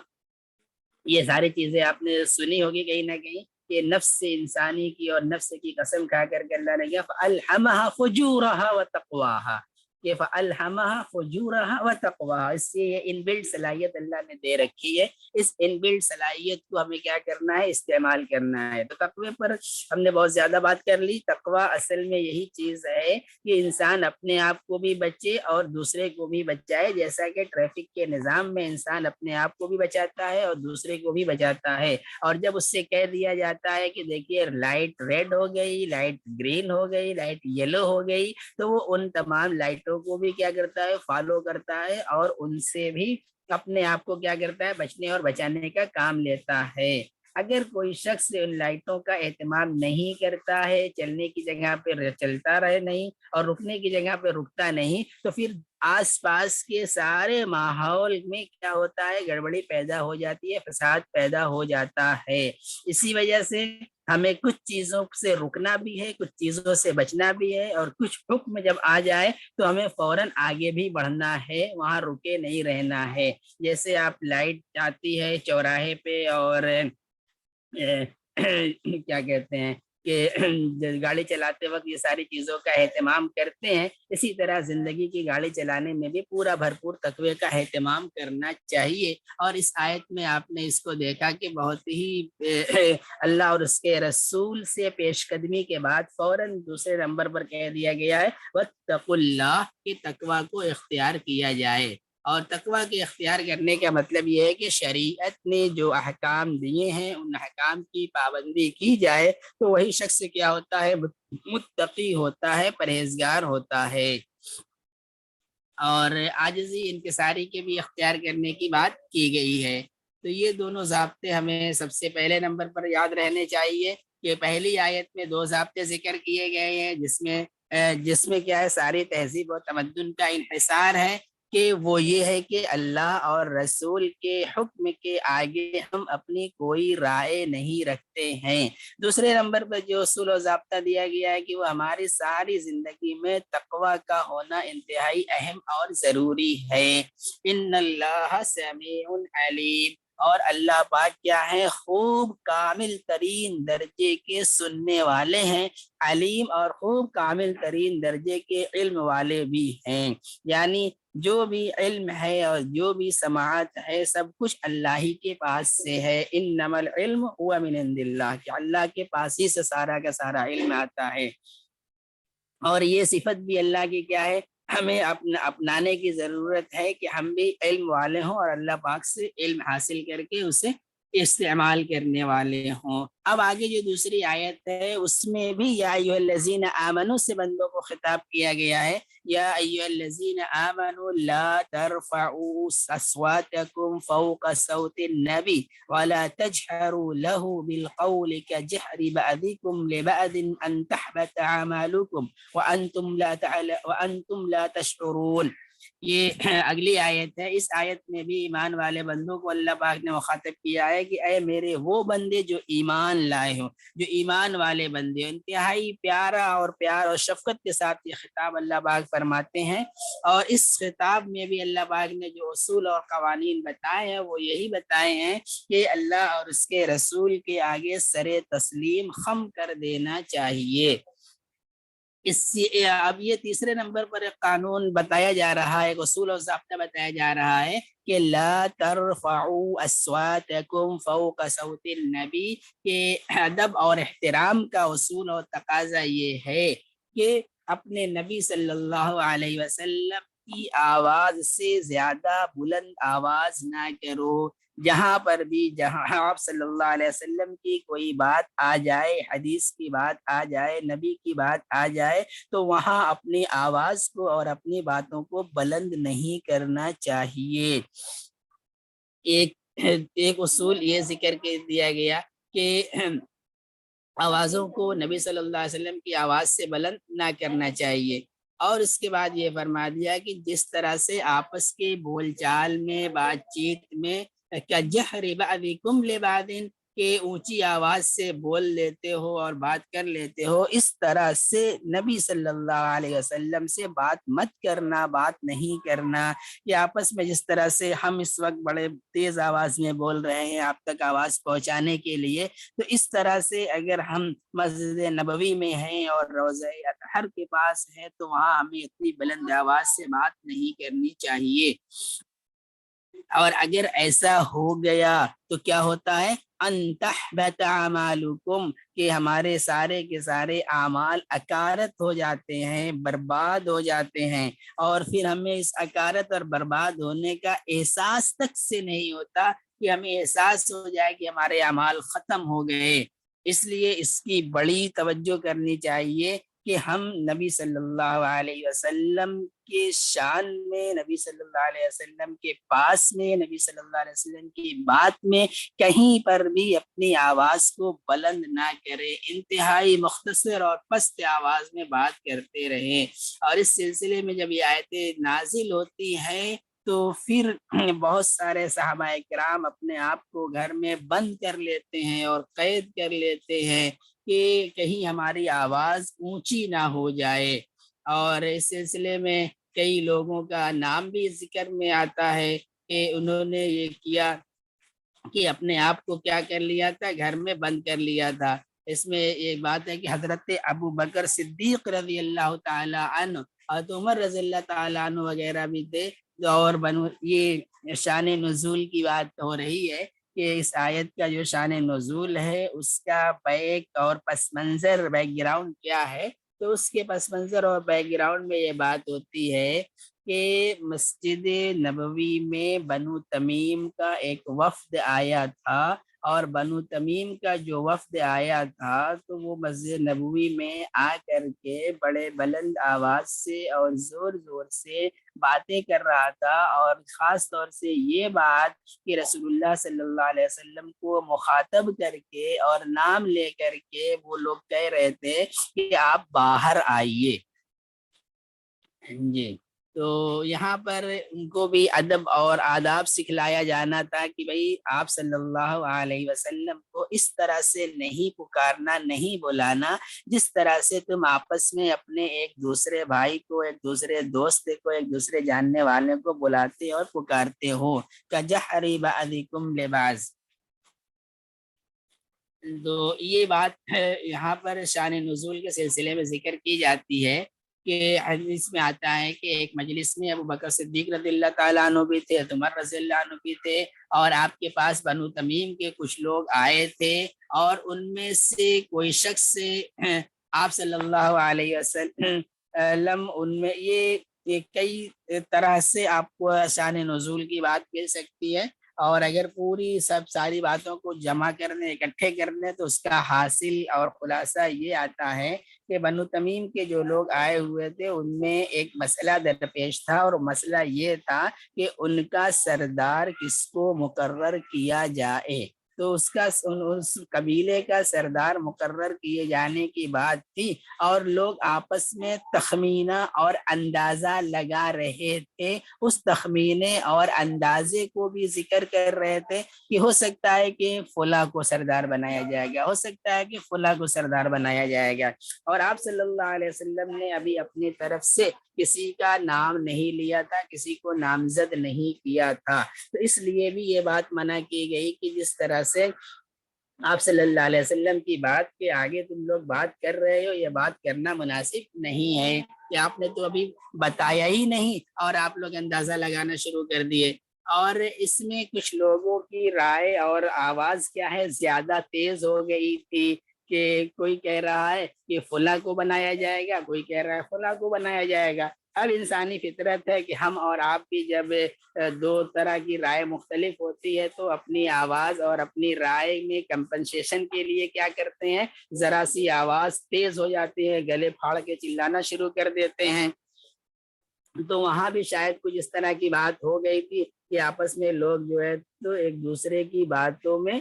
یہ ساری چیزیں آپ نے سنی ہوگی کہیں نہ کہیں کہ نفس انسانی کی اور نفس کی قسم کھا کر کے اللہ نے کیا فَأَلْهَمَهَا فُجُورَهَا وَتَقْوَاهَا، کہ فَأَلْهَمَهَا فُجُورَهَا وَتَقْوَاهَا، اس سے یہ انبلڈ صلاحیت اللہ نے دے رکھی ہے۔ اس انبلڈ صلاحیت کو ہمیں کیا کرنا ہے، استعمال کرنا ہے۔ تو تقوی پر ہم نے بہت زیادہ بات کر لی۔ تقوی اصل میں یہی چیز ہے کہ انسان اپنے آپ کو بھی بچے اور دوسرے کو بھی بچائے، جیسا کہ ٹریفک کے نظام میں انسان اپنے آپ کو بھی بچاتا ہے اور دوسرے کو بھی بچاتا ہے۔ اور جب اس سے کہہ دیا جاتا ہے کہ دیکھیے لائٹ ریڈ ہو گئی، لائٹ گرین ہو گئی، لائٹ یلو ہو گئی، تو وہ ان تمام لائٹوں کو بھی کیا کرتا ہے، فالو کرتا ہے اور ان سے بھی اپنے آپ کو کیا کرتا ہے، بچنے اور بچانے کا کام لیتا ہے۔ اگر کوئی شخص ان لائٹوں کا اہتمام نہیں کرتا ہے، چلنے کی جگہ پہ چلتا رہے نہیں اور رکنے کی جگہ پہ رکتا نہیں، تو پھر آس پاس کے سارے ماحول میں کیا ہوتا ہے، گڑبڑی پیدا ہو جاتی ہے، فساد پیدا ہو جاتا ہے۔ اسی وجہ سے ہمیں کچھ چیزوں سے رکنا بھی ہے، کچھ چیزوں سے بچنا بھی ہے، اور کچھ حکم جب آ جائے تو ہمیں فوراً آگے بھی بڑھنا ہے، وہاں رکے نہیں رہنا ہے۔ جیسے آپ لائٹ آتی ہے چوراہے پہ اور کیا کہتے ہیں کہ گاڑی چلاتے وقت یہ ساری چیزوں کا اہتمام کرتے ہیں، اسی طرح زندگی کی گاڑی چلانے میں بھی پورا بھرپور تقوی کا اہتمام کرنا چاہیے۔ اور اس آیت میں آپ نے اس کو دیکھا کہ بہت ہی اللہ اور اس کے رسول سے پیش قدمی کے بعد فوراً دوسرے نمبر پر کہہ دیا گیا ہے وَاتَّقُوا اللَّهَ، کہ تقوی کو اختیار کیا جائے۔ اور تقوی کے اختیار کرنے کا مطلب یہ ہے کہ شریعت نے جو احکام دیے ہیں ان احکام کی پابندی کی جائے تو وہی شخص کیا ہوتا ہے، متقی ہوتا ہے، پرہیزگار ہوتا ہے۔ اور عاجزی انکساری کے بھی اختیار کرنے کی بات کی گئی ہے۔ تو یہ دونوں ضابطے ہمیں سب سے پہلے نمبر پر یاد رہنے چاہیے کہ پہلی آیت میں 2 ضابطے ذکر کیے گئے ہیں جس میں کیا ہے، ساری تہذیب و تمدن کا انحصار ہے کہ وہ یہ ہے کہ اللہ اور رسول کے حکم کے آگے ہم اپنی کوئی رائے نہیں رکھتے ہیں۔ دوسرے نمبر پر جو اصول و ضابطہ دیا گیا ہے کہ وہ ہماری ساری زندگی میں تقوی کا ہونا انتہائی اہم اور ضروری ہے۔ ان اللہ سمیع علیم، اور اللہ پاک کیا ہے، خوب کامل ترین درجے کے سننے والے ہیں، علیم اور خوب کامل ترین درجے کے علم والے بھی ہیں۔ یعنی جو بھی علم ہے اور جو بھی سماعت ہے سب کچھ اللہ ہی کے پاس سے ہے۔ انما العلم هو من عند اللہ، کہ اللہ کے پاس ہی سے سارا کا سارا علم آتا ہے۔ اور یہ صفت بھی اللہ کی کیا ہے، ہمیں اپنانے کی ضرورت ہے کہ ہم بھی علم والے ہوں اور اللہ پاک سے علم حاصل کر کے اسے استعمال کرنے والے ہوں۔ اب آگے جو دوسری آیت ہے اس میں بھی یا ایھا الذین آمنوا سے بندوں کو خطاب کیا گیا ہے۔ یا ایھا الذین آمنوا لا ترفعوا اصواتکم فوق صوت النبی ولا تجهروا له بالقول كجهر بعضكم لبعض ان تحبط اعمالكم وانتم لا تشعرون۔ یہ اگلی آیت ہے۔ اس آیت میں بھی ایمان والے بندوں کو اللہ پاک نے مخاطب کیا ہے کہ اے میرے وہ بندے جو ایمان لائے ہو، جو ایمان والے بندے، انتہائی پیارا اور پیار اور شفقت کے ساتھ یہ خطاب اللہ پاک فرماتے ہیں۔ اور اس خطاب میں بھی اللہ پاک نے جو اصول اور قوانین بتائے ہیں وہ یہی بتائے ہیں کہ اللہ اور اس کے رسول کے آگے سر تسلیم خم کر دینا چاہیے۔ اب یہ تیسرے نمبر پر ایک قانون بتایا جا رہا ہے، ایک اصول اور ضابطہ بتایا جا رہا ہے کہ لا ترفعوا اصواتکم فوق صوت النبی، کہ ادب اور احترام کا اصول اور تقاضا یہ ہے کہ اپنے نبی صلی اللہ علیہ وسلم کی آواز سے زیادہ بلند آواز نہ کرو۔ جہاں پر بھی جہاں آپ صلی اللہ علیہ وسلم کی کوئی بات آ جائے، حدیث کی بات آ جائے، نبی کی بات آ جائے، تو وہاں اپنی آواز کو اور اپنی باتوں کو بلند نہیں کرنا چاہیے۔ ایک اصول یہ ذکر کر دیا گیا کہ آوازوں کو نبی صلی اللہ علیہ وسلم کی آواز سے بلند نہ کرنا چاہیے۔ اور اس کے بعد یہ فرما دیا کہ جس طرح سے آپس کے بول چال میں، بات چیت میں کجہر بعضکم لبعض، کہ اونچی آواز سے بول لیتے ہو اور بات کر لیتے ہو، اس طرح سے نبی صلی اللہ علیہ وسلم سے بات مت کرنا، بات نہیں کرنا۔ کہ آپس میں جس طرح سے ہم اس وقت بڑے تیز آواز میں بول رہے ہیں آپ تک آواز پہنچانے کے لیے، تو اس طرح سے اگر ہم مسجد نبوی میں ہیں اور روضہ اطہر کے پاس ہیں تو وہاں ہمیں اتنی بلند آواز سے بات نہیں کرنی چاہیے۔ اور اگر ایسا ہو گیا تو کیا ہوتا ہے، ان تحبط اعمالکم، کہ ہمارے سارے کے سارے اعمال اکارت ہو جاتے ہیں، برباد ہو جاتے ہیں۔ اور پھر ہمیں اس اکارت اور برباد ہونے کا احساس تک سے نہیں ہوتا، کہ ہمیں احساس ہو جائے کہ ہمارے اعمال ختم ہو گئے۔ اس لیے اس کی بڑی توجہ کرنی چاہیے کہ ہم نبی صلی اللہ علیہ وسلم کے شان میں، نبی صلی اللہ علیہ وسلم کے پاس میں، نبی صلی اللہ علیہ وسلم کی بات میں کہیں پر بھی اپنی آواز کو بلند نہ کرے، انتہائی مختصر اور پست آواز میں بات کرتے رہیں۔ اور اس سلسلے میں جب یہ آیتیں نازل ہوتی ہیں تو پھر بہت سارے صحابہ کرام اپنے آپ کو گھر میں بند کر لیتے ہیں اور قید کر لیتے ہیں کہ کہیں ہماری آواز اونچی نہ ہو جائے۔ اور اس سلسلے میں کئی لوگوں کا نام بھی ذکر میں آتا ہے کہ انہوں نے یہ کیا کہ اپنے آپ کو کیا کر لیا تھا، گھر میں بند کر لیا تھا۔ اس میں ایک بات ہے کہ حضرت ابو بکر صدیق رضی اللہ تعالی عنہ اور عمر رضی اللہ تعالی عنہ وغیرہ بھی تھے۔ اور یہ شان نزول کی بات ہو رہی ہے کہ اس آیت کا جو شان نزول ہے اس کا بیک اور پس منظر، بیک گراؤنڈ کیا ہے، تو اس کے پس منظر اور بیک گراؤنڈ میں یہ بات ہوتی ہے کہ مسجد نبوی میں بنو تمیم کا ایک وفد آیا تھا، اور بنو تمیم کا جو وفد آیا تھا تو وہ مسجد نبوی میں آ کر کے بڑے بلند آواز سے اور زور زور سے باتیں کر رہا تھا، اور خاص طور سے یہ بات کہ رسول اللہ صلی اللہ علیہ وسلم کو مخاطب کر کے اور نام لے کر کے وہ لوگ کہہ رہے تھے کہ آپ باہر آئیے۔ جی، تو یہاں پر ان کو بھی ادب اور آداب سکھلایا جانا تھا کہ بھئی آپ صلی اللہ علیہ وسلم کو اس طرح سے نہیں پکارنا، نہیں بلانا جس طرح سے تم آپس میں اپنے ایک دوسرے بھائی کو، ایک دوسرے دوست کو، ایک دوسرے جاننے والے کو بلاتے اور پکارتے ہو۔ کجہر بعضکم لبعض، تو یہ بات یہاں پر شان نزول کے سلسلے میں ذکر کی جاتی ہے کہ حدیث میں آتا ہے کہ ایک مجلس میں ابو بکر صدیق رضی اللہ تعالیٰ عنہ بھی تھے، عمر رضی اللہ عنہ بھی تھے، اور آپ کے پاس بنو تمیم کے کچھ لوگ آئے تھے، اور ان میں سے کوئی شخص آپ صلی اللہ علیہ وسلم ان میں یہ کئی طرح سے آپ کو شان نزول کی بات مل سکتی ہے، اور اگر پوری ساری باتوں کو جمع کرنے اکٹھے کرنے تو اس کا حاصل اور خلاصہ یہ آتا ہے کہ بنو تمیم کے جو لوگ آئے ہوئے تھے ان میں ایک مسئلہ درپیش تھا، اور مسئلہ یہ تھا کہ ان کا سردار کس کو مقرر کیا جائے۔ تو اس قبیلے کا سردار مقرر کیے جانے کی بات تھی، اور لوگ آپس میں تخمینہ اور اندازہ لگا رہے تھے، اس تخمینے اور اندازے کو بھی ذکر کر رہے تھے کہ ہو سکتا ہے کہ فلاں کو سردار بنایا جائے گا، ہو سکتا ہے کہ فلاں کو سردار بنایا جائے گا، اور آپ صلی اللہ علیہ وسلم نے ابھی اپنی طرف سے کسی کا نام نہیں لیا تھا، کسی کو نامزد نہیں کیا تھا، تو اس لیے بھی یہ بات منع کی گئی کہ جس طرح سے آپ صلی اللہ علیہ وسلم کی بات کے آگے تم لوگ بات کر رہے ہو، یہ بات کرنا مناسب نہیں ہے کہ آپ نے تو ابھی بتایا ہی نہیں اور آپ لوگ اندازہ لگانا شروع کر دیے۔ اور اس میں کچھ لوگوں کی رائے اور آواز کیا ہے زیادہ تیز ہو گئی تھی، کہ کوئی کہہ رہا ہے کہ فلاں کو بنایا جائے گا، کوئی کہہ رہا ہے فلاں کو بنایا جائے گا۔ اب انسانی فطرت ہے کہ ہم اور آپ بھی جب دو طرح کی رائے مختلف ہوتی ہے تو اپنی آواز اور اپنی رائے میں کمپنسیشن کے لیے کیا کرتے ہیں، ذرا سی آواز تیز ہو جاتی ہے، گلے پھاڑ کے چلانا شروع کر دیتے ہیں۔ تو وہاں بھی شاید کچھ اس طرح کی بات ہو گئی تھی کہ آپس میں لوگ جو ہے تو ایک دوسرے کی باتوں میں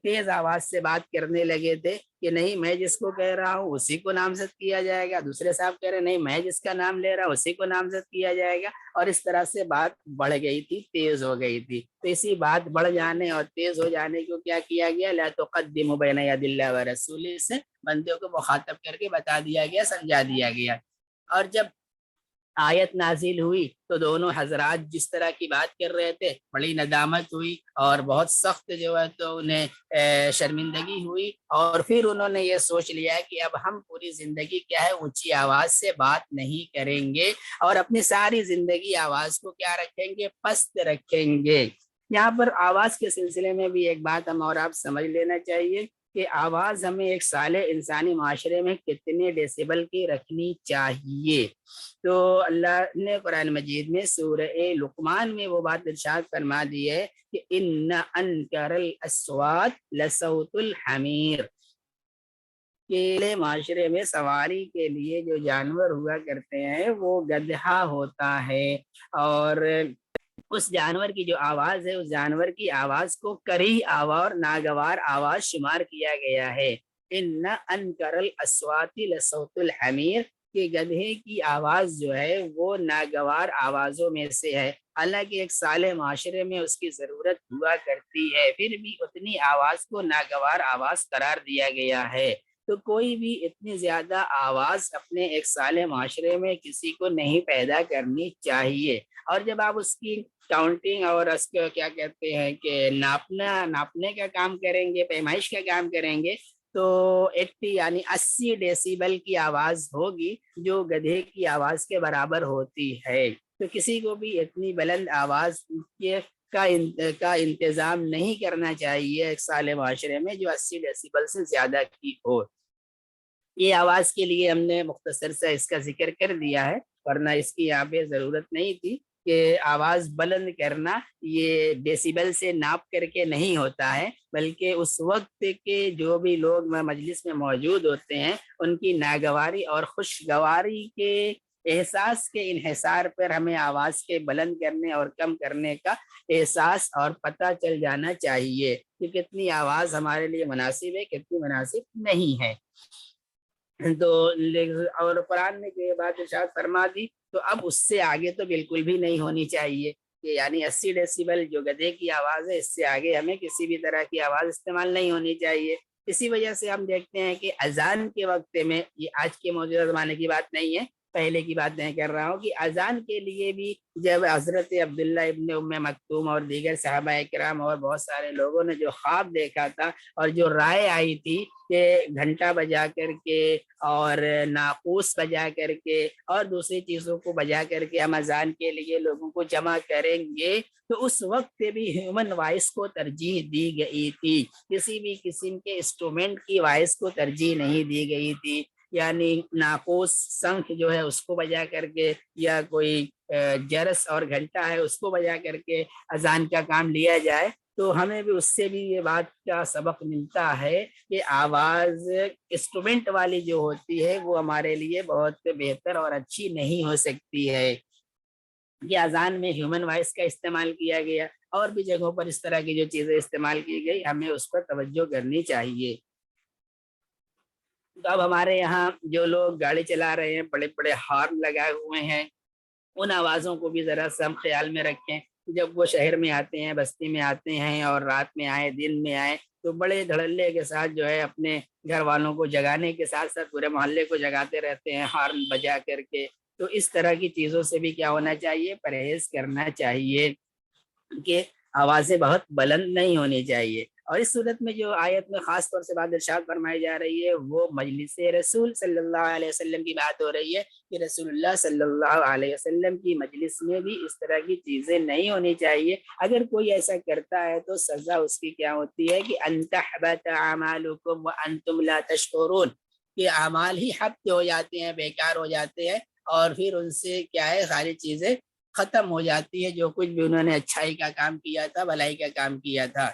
تیز آواز سے بات کرنے لگے تھے کہ نہیں میں جس کو کہہ رہا ہوں اسی کو نامزد کیا جائے گا، دوسرے صاحب کہہ رہے نہیں میں جس کا نام لے رہا ہوں اسی کو نامزد کیا جائے گا، اور اس طرح سے بات بڑھ گئی تھی، تیز ہو گئی تھی۔ تو اسی بات بڑھ جانے اور تیز ہو جانے کو کیا کیا گیا، لا تقدموا بین ید اللہ ورسولہ سے بندوں کو مخاطب کر کے بتا دیا گیا، سمجھا دیا گیا۔ اور جب آیت نازل ہوئی تو دونوں حضرات جس طرح کی بات کر رہے تھے بڑی ندامت ہوئی، اور بہت سخت جو ہے تو انہیں شرمندگی ہوئی، اور پھر انہوں نے یہ سوچ لیا کہ اب ہم پوری زندگی کیا ہے اونچی آواز سے بات نہیں کریں گے، اور اپنی ساری زندگی آواز کو کیا رکھیں گے، پست رکھیں گے۔ یہاں پر آواز کے سلسلے میں بھی ایک بات ہم اور آپ سمجھ لینا چاہیے کہ آواز ہمیں ایک صالح انسانی معاشرے میں کتنے ڈیسیبل کی رکھنی چاہیے۔ تو اللہ نے قرآن مجید میں سورہ لقمان میں وہ بات ارشاد فرما دی ہے کہ ان انکر الاصوات لصوت الحمیر، کہ معاشرے میں سواری کے لیے جو جانور ہوا کرتے ہیں وہ گدھا ہوتا ہے، اور اس جانور کی جو آواز ہے اس جانور کی آواز کو کری اور ناگوار آواز شمار کیا گیا ہے۔ ان انکر الاصوات لصوت الحمیر، کہ گدھے کی آواز جو ہے وہ ناگوار آوازوں میں سے ہے، حالانکہ ایک صالح معاشرے میں اس کی ضرورت ہوا کرتی ہے، پھر بھی اتنی آواز کو ناگوار آواز قرار دیا گیا ہے۔ تو کوئی بھی اتنی زیادہ آواز اپنے ایک صالح معاشرے میں کسی کو نہیں پیدا کرنی چاہیے، اور جب آپ اس کی کاؤنٹنگ اور اس کو کیا کہتے ہیں کہ ناپنے کا کام کریں گے، پیمائش کا کام کریں گے، تو 80 یعنی 80 ڈیسیبل کی آواز ہوگی جو گدھے کی آواز کے برابر ہوتی ہے۔ تو کسی کو بھی اتنی بلند آواز کا انتظام نہیں کرنا چاہیے ایک صالح معاشرے میں جو 80 ڈیسیبل سے زیادہ کی ہو۔ یہ آواز کے لیے ہم نے مختصر سے اس کا ذکر کر دیا ہے، ورنہ اس کی یہاں پہ ضرورت نہیں تھی کہ آواز بلند کرنا یہ ڈیسیبل سے ناپ کر کے نہیں ہوتا ہے، بلکہ اس وقت کے جو بھی لوگ مجلس میں موجود ہوتے ہیں ان کی ناگواری اور خوشگواری کے احساس کے انحصار پر ہمیں آواز کے بلند کرنے اور کم کرنے کا احساس اور پتہ چل جانا چاہیے کہ کتنی آواز ہمارے لیے مناسب ہے، کتنی مناسب نہیں ہے۔ تو اور قرآن نے یہ بات ارشاد فرما دی تو اب اس سے آگے تو بالکل بھی نہیں ہونی چاہیے، کہ یعنی 80 ڈیسیبل جو گدھے کی آواز ہے اس سے آگے ہمیں کسی بھی طرح کی آواز استعمال نہیں ہونی چاہیے۔ اسی وجہ سے ہم دیکھتے ہیں کہ اذان کے وقت میں، یہ آج کے موجودہ زمانے کی بات نہیں ہے، پہلے کی بات نہیں کر رہا ہوں کہ اذان کے لیے بھی جب حضرت عبداللہ ابن ام مکتوم اور دیگر صحابہ کرام اور بہت سارے لوگوں نے جو خواب دیکھا تھا اور جو رائے آئی تھی کہ گھنٹا بجا کر کے اور ناقوس بجا کر کے اور دوسری چیزوں کو بجا کر کے ہم اذان کے لیے لوگوں کو جمع کریں گے، تو اس وقت بھی ہیومن وائس کو ترجیح دی گئی تھی، کسی بھی قسم کے انسٹرومنٹ کی وائس کو ترجیح نہیں دی گئی تھی، یعنی ناقوس شنکھ جو ہے اس کو بجا کر کے یا کوئی جرس اور گھنٹا ہے اس کو بجا کر کے اذان کا کام لیا جائے۔ تو ہمیں بھی اس سے بھی یہ بات کا سبق ملتا ہے کہ آواز انسٹرومنٹ والی جو ہوتی ہے وہ ہمارے لیے بہت بہتر اور اچھی نہیں ہو سکتی ہے، کہ اذان میں ہیومن وائس کا استعمال کیا گیا اور بھی جگہوں پر اس طرح کی جو چیزیں استعمال کی گئی، ہمیں اس پر توجہ کرنی چاہیے۔ تو اب ہمارے یہاں جو لوگ گاڑی چلا رہے ہیں، بڑے بڑے ہارن لگائے ہوئے ہیں، ان آوازوں کو بھی ذرا سا ہم خیال میں رکھیں۔ جب وہ شہر میں آتے ہیں، بستی میں آتے ہیں اور رات میں آئے دن میں آئے تو بڑے دھڑلے کے ساتھ جو ہے اپنے گھر والوں کو جگانے کے ساتھ ساتھ پورے محلے کو جگاتے رہتے ہیں ہارن بجا کر کے۔ تو اس طرح کی چیزوں سے بھی کیا ہونا چاہیے، پرہیز کرنا چاہیے کہ آوازیں بہت بلند نہیں ہونی چاہیے۔ اور اس صورت میں جو آیت میں خاص طور سے بات ارشاد فرمائی جا رہی ہے وہ مجلس رسول صلی اللہ علیہ وسلم کی بات ہو رہی ہے کہ رسول اللہ صلی اللہ علیہ وسلم کی مجلس میں بھی اس طرح کی چیزیں نہیں ہونی چاہیے۔ اگر کوئی ایسا کرتا ہے تو سزا اس کی کیا ہوتی ہے کہ ان تحبط اعمالکم وانتم لا تشعرون، کہ اعمال ہی حبط ہو جاتے ہیں، بیکار ہو جاتے ہیں، اور پھر ان سے کیا ہے ساری چیزیں ختم ہو جاتی ہے، جو کچھ بھی انہوں نے اچھائی کا کام کیا تھا، بھلائی کا کام کیا تھا۔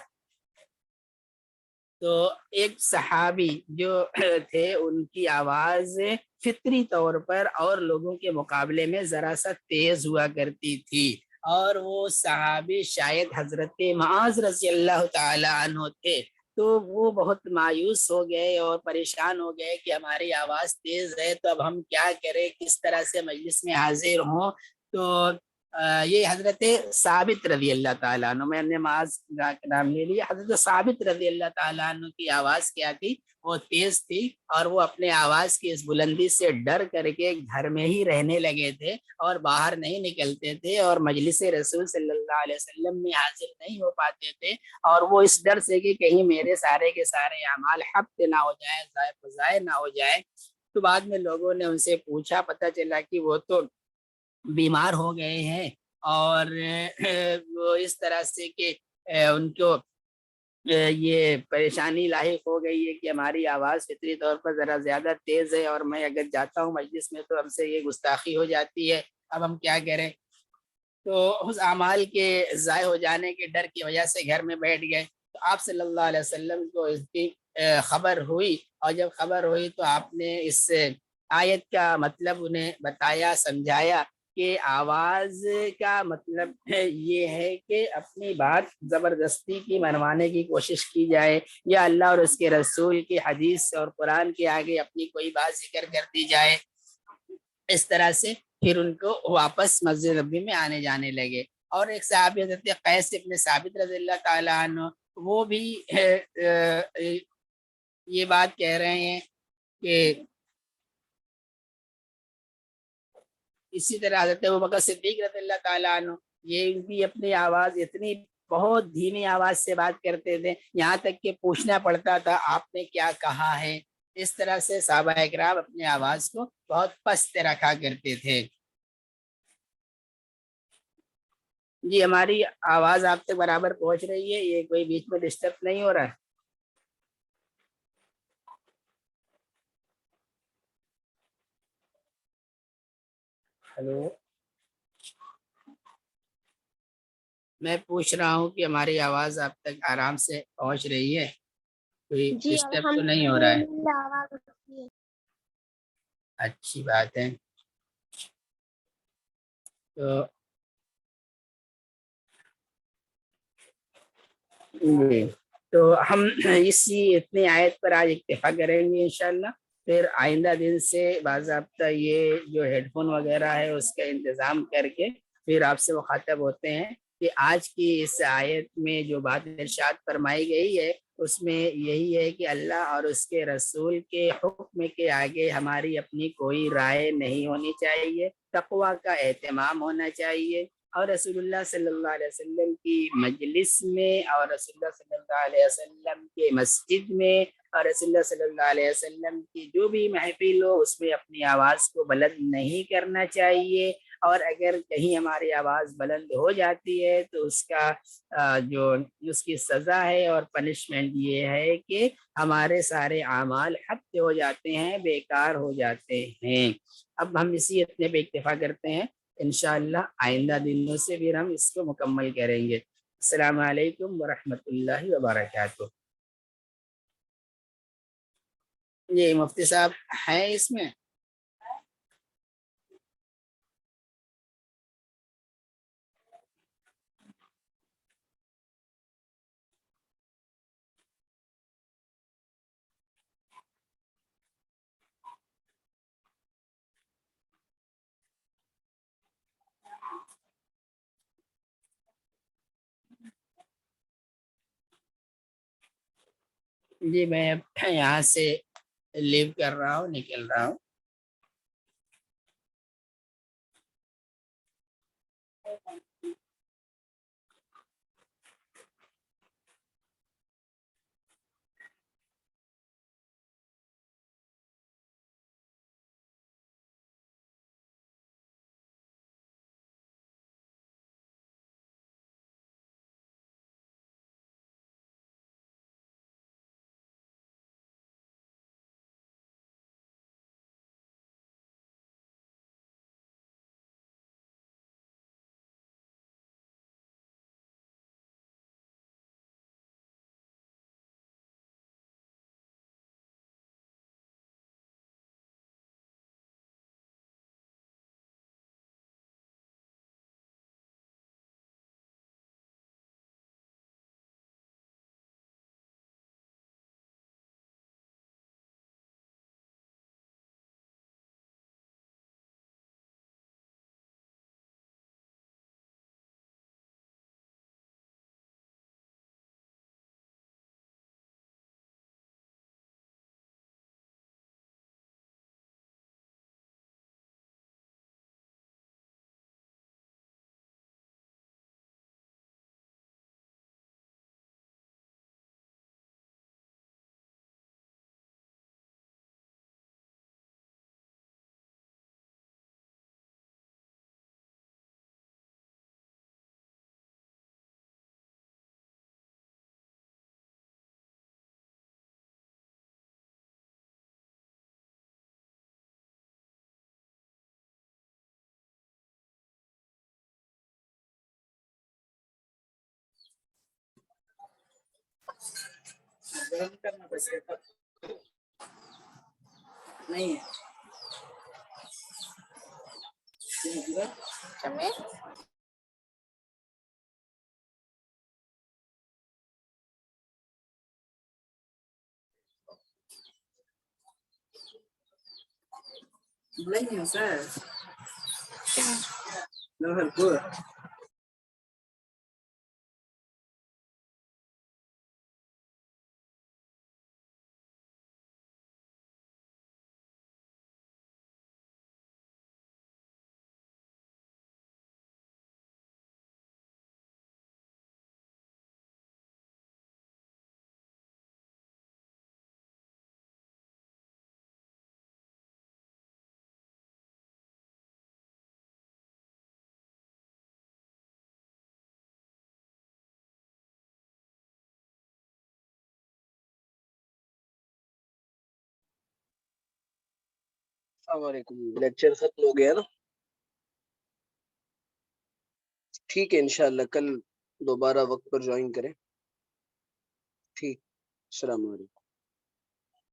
تو ایک صحابی جو تھے ان کی آواز فطری طور پر اور لوگوں کے مقابلے میں ذرا سا تیز ہوا کرتی تھی، اور وہ صحابی شاید حضرت معاذ رضی اللہ تعالی عنہ تھے۔ تو وہ بہت مایوس ہو گئے اور پریشان ہو گئے کہ ہماری آواز تیز ہے تو اب ہم کیا کریں، کس طرح سے مجلس میں حاضر ہوں۔ تو یہ حضرت ثابت رضی اللہ تعالیٰ عنہ، میں نے معاذ کا نام لے لیا، حضرت ثابت رضی اللہ تعالیٰ عنہ کی آواز کیا تھی، وہ تیز تھی، اور وہ اپنے آواز کی اس بلندی سے ڈر کر کے گھر میں ہی رہنے لگے تھے اور باہر نہیں نکلتے تھے اور مجلس رسول صلی اللہ علیہ وسلم میں حاضر نہیں ہو پاتے تھے، اور وہ اس ڈر سے کہ کہیں میرے سارے کے سارے اعمال حبط نہ ہو جائے، ضائع نہ ہو جائے۔ تو بعد میں لوگوں نے ان سے پوچھا، پتہ چلا کہ وہ تو بیمار ہو گئے ہیں، اور وہ اس طرح سے کہ ان کو یہ پریشانی لاحق ہو گئی ہے کہ ہماری آواز فطری طور پر ذرا زیادہ تیز ہے، اور میں اگر جاتا ہوں مجلس میں تو ہم سے یہ گستاخی ہو جاتی ہے، اب ہم کیا کریں۔ تو اس اعمال کے ضائع ہو جانے کے ڈر کی وجہ سے گھر میں بیٹھ گئے۔ تو آپ صلی اللہ علیہ وسلم کو اس کی خبر ہوئی، اور جب خبر ہوئی تو آپ نے اس آیت کا مطلب انہیں بتایا، سمجھایا کہ آواز کا مطلب یہ ہے کہ اپنی بات زبردستی کی منوانے کی کوشش کی جائے، یا اللہ اور اس کے رسول کی حدیث اور قرآن کے آگے اپنی کوئی بات ذکر کر دی جائے، اس طرح سے پھر ان کو واپس مسجد نبوی میں آنے جانے لگے۔ اور ایک صحابی حضرت قیس ابن ثابت رضی اللہ تعالیٰ عنہ، وہ بھی یہ بات کہہ رہے ہیں کہ اسی طرح حضرت ابوبکر صدیق رضی اللہ تعالیٰ عنہ، یہ بھی اپنی آواز اتنی بہت دھیمی آواز سے بات کرتے تھے، یہاں تک کہ پوچھنا پڑتا تھا آپ نے کیا کہا ہے۔ اس طرح سے صحابہ اکرام اپنی آواز کو بہت پست رکھا کرتے تھے۔ جی ہماری آواز آپ تک برابر پہنچ رہی ہے؟ یہ کوئی بیچ میں ڈسٹرب نہیں ہو رہا ہے؟ ہلو، میں پوچھ رہا ہوں کہ ہماری آواز آپ تک آرام سے پہنچ رہی ہے؟ کوئی ڈسٹرب تو نہیں ہو رہا ہے؟ اچھی بات ہے۔ تو ہم اتنی آیت پر آج اکتفا کریں گے انشاءاللہ، پھر آئندہ دن سے باضابطہ یہ جو ہیڈ فون وغیرہ ہے اس کا انتظام کر کے پھر آپ سے مخاطب ہوتے ہیں۔ کہ آج کی اس آیت میں جو بات ارشاد فرمائی گئی ہے اس میں یہی ہے کہ اللہ اور اس کے رسول کے حکم کے آگے ہماری اپنی کوئی رائے نہیں ہونی چاہیے، تقویٰ کا اہتمام ہونا چاہیے، اور رسول اللہ صلی اللہ علیہ وسلم کی مجلس میں اور رسول اللہ صلی اللہ علیہ وسلم کے مسجد میں اور رسول اللہ صلی اللہ علیہ وسلم کی جو بھی محفل ہو اس میں اپنی آواز کو بلند نہیں کرنا چاہیے، اور اگر کہیں ہماری آواز بلند ہو جاتی ہے تو اس کا جو اس کی سزا ہے اور پنشمنٹ یہ ہے کہ ہمارے سارے اعمال حبط ہو جاتے ہیں، بیکار ہو جاتے ہیں۔ اب ہم اسی اتنے پہ اکتفا کرتے ہیں، انشاءاللہ آئندہ دنوں سے پھر ہم اس کو مکمل کریں گے۔ السلام علیکم ورحمۃ اللہ وبرکاتہ۔ یہ مفتی صاحب ہیں اس میں؟ جی میں یہاں سے لیو کر رہا ہوں، نکل رہا ہوں۔ نہیں ہے نہیں سر، السلام علیکم، لیکچر ختم ہو گیا نا؟ ٹھیک ہے، انشاءاللہ کل دوبارہ وقت پر جوائن کریں۔ ٹھیک، السلام علیکم۔